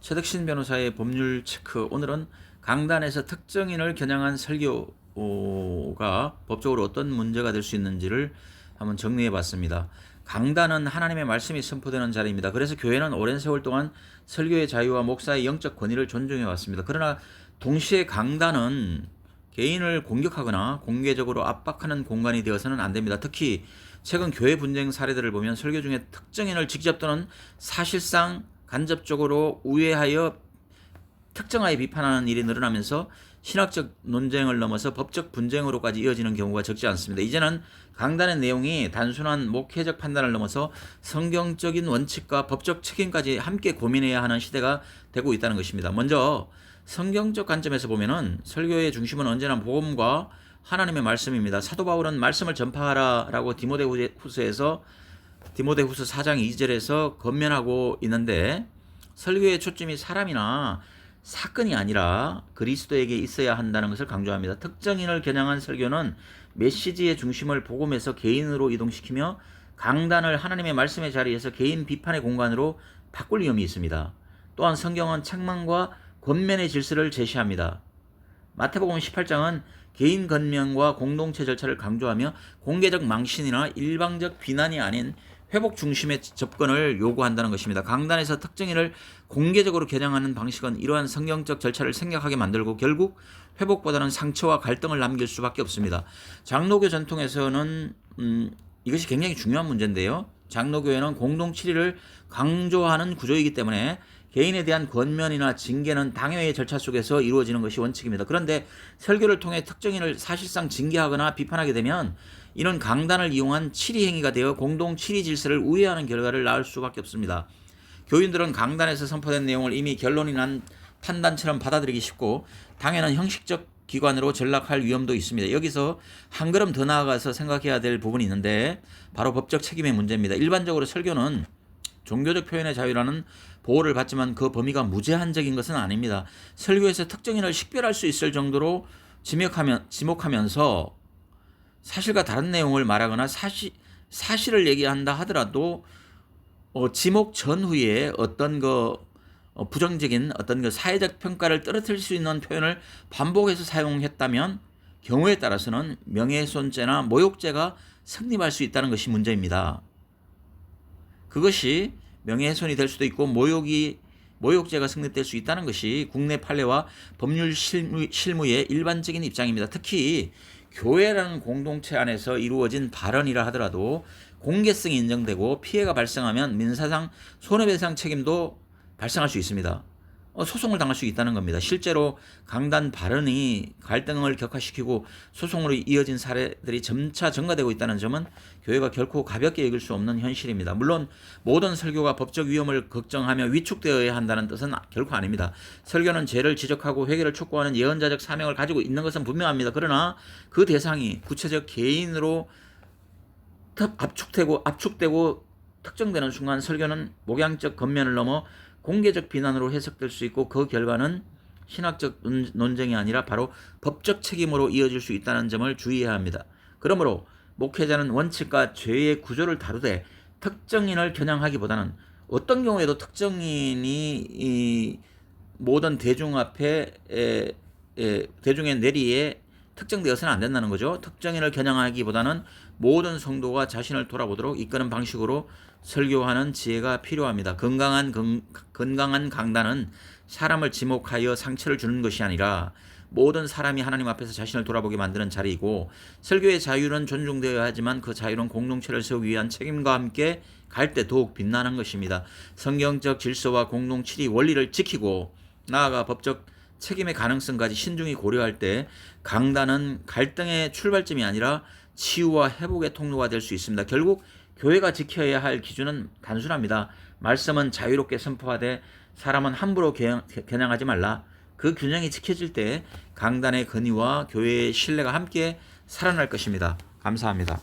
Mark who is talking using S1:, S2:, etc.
S1: 최덕신 변호사의 법률 체크. 오늘은 강단에서 특정인을 겨냥한 설교가 법적으로 어떤 문제가 될 수 있는지를 한번 정리해 봤습니다. 강단은 하나님의 말씀이 선포되는 자리입니다. 그래서 교회는 오랜 세월 동안 설교의 자유와 목사의 영적 권위를 존중해 왔습니다. 그러나 동시에 강단은 개인을 공격하거나 공개적으로 압박하는 공간이 되어서는 안 됩니다. 특히 최근 교회 분쟁 사례들을 보면 설교 중에 특정인을 직접 또는 사실상 간접적으로 우회하여 특정하여 비판하는 일이 늘어나면서 신학적 논쟁을 넘어서 법적 분쟁으로까지 이어지는 경우가 적지 않습니다. 이제는 강단의 내용이 단순한 목회적 판단을 넘어서 성경적인 원칙과 법적 책임까지 함께 고민해야 하는 시대가 되고 있다는 것입니다. 먼저 성경적 관점에서 보면은 설교의 중심은 언제나 복음과 하나님의 말씀입니다. 사도 바울은 말씀을 전파하라라고 디모데후서 4장 2절에서 권면하고 있는데, 설교의 초점이 사람이나 사건이 아니라 그리스도에게 있어야 한다는 것을 강조합니다. 특정인을 겨냥한 설교는 메시지의 중심을 복음에서 개인으로 이동시키며 강단을 하나님의 말씀의 자리에서 개인 비판의 공간으로 바꿀 위험이 있습니다. 또한 성경은 책망과 권면의 질서를 제시합니다. 마태복음 18장은 개인 권면과 공동체 절차를 강조하며 공개적 망신이나 일방적 비난이 아닌 회복 중심의 접근을 요구한다는 것입니다. 강단에서 특정인을 공개적으로 겨냥하는 방식은 이러한 성경적 절차를 생략하게 만들고 결국 회복보다는 상처와 갈등을 남길 수밖에 없습니다. 장로교 전통에서는 이것이 굉장히 중요한 문제인데요. 장로교회는 공동 치리를 강조하는 구조이기 때문에 개인에 대한 권면이나 징계는 당회의 절차 속에서 이루어지는 것이 원칙입니다. 그런데 설교를 통해 특정인을 사실상 징계하거나 비판하게 되면 이는 강단을 이용한 치리 행위가 되어 공동 치리 질서를 우회하는 결과를 낳을 수밖에 없습니다. 교인들은 강단에서 선포된 내용을 이미 결론이 난 판단처럼 받아들이기 쉽고 당회는 형식적 기관으로 전락할 위험도 있습니다. 여기서 한 걸음 더 나아가서 생각해야 될 부분이 있는데 바로 법적 책임의 문제입니다. 일반적으로 설교는 종교적 표현의 자유라는 보호를 받지만 그 범위가 무제한적인 것은 아닙니다. 설교에서 특정인을 식별할 수 있을 정도로 지목하면서 사실과 다른 내용을 말하거나 사실을 얘기한다 하더라도 지목 전후에 어떤 부정적인 어떤 사회적 평가를 떨어뜨릴 수 있는 표현을 반복해서 사용했다면 경우에 따라서는 명예훼손죄나 모욕죄가 성립할 수 있다는 것이 문제입니다. 그것이 명예훼손이 될 수도 있고 모욕죄가 성립될 수 있다는 것이 국내 판례와 법률 실무의 일반적인 입장입니다. 특히 교회라는 공동체 안에서 이루어진 발언이라 하더라도 공개성이 인정되고 피해가 발생하면 민사상 손해배상 책임도 발생할 수 있습니다. 소송을 당할 수 있다는 겁니다. 실제로 강단 발언이 갈등을 격화시키고 소송으로 이어진 사례들이 점차 증가되고 있다는 점은 교회가 결코 가볍게 여길 수 없는 현실입니다. 물론 모든 설교가 법적 위험을 걱정하며 위축되어야 한다는 뜻은 결코 아닙니다. 설교는 죄를 지적하고 회개를 촉구하는 예언자적 사명을 가지고 있는 것은 분명합니다. 그러나 그 대상이 구체적 개인으로 압축되고 특정되는 순간 설교는 목양적 권면을 넘어 공개적 비난으로 해석될 수 있고 그 결과는 신학적 논쟁이 아니라 바로 법적 책임으로 이어질 수 있다는 점을 주의해야 합니다. 그러므로 목회자는 원칙과 죄의 구조를 다루되 특정인을 겨냥하기보다는 어떤 경우에도 특정인이 이 모든 대중 앞에 대중의 내리에 특정되어서는 안 된다는 거죠. 특정인을 겨냥하기보다는 모든 성도가 자신을 돌아보도록 이끄는 방식으로 설교하는 지혜가 필요합니다. 건강한 강단은 사람을 지목하여 상처를 주는 것이 아니라 모든 사람이 하나님 앞에서 자신을 돌아보게 만드는 자리이고, 설교의 자유는 존중되어야 하지만 그 자유는 공동체를 세우기 위한 책임과 함께 갈 때 더욱 빛나는 것입니다. 성경적 질서와 공동 치리 원리를 지키고 나아가 법적 책임의 가능성까지 신중히 고려할 때 강단은 갈등의 출발점이 아니라 치유와 회복의 통로가 될 수 있습니다. 결국 교회가 지켜야 할 기준은 단순합니다. 말씀은 자유롭게 선포하되 사람은 함부로 겨냥하지 말라. 그 균형이 지켜질 때 강단의 권위와 교회의 신뢰가 함께 살아날 것입니다. 감사합니다.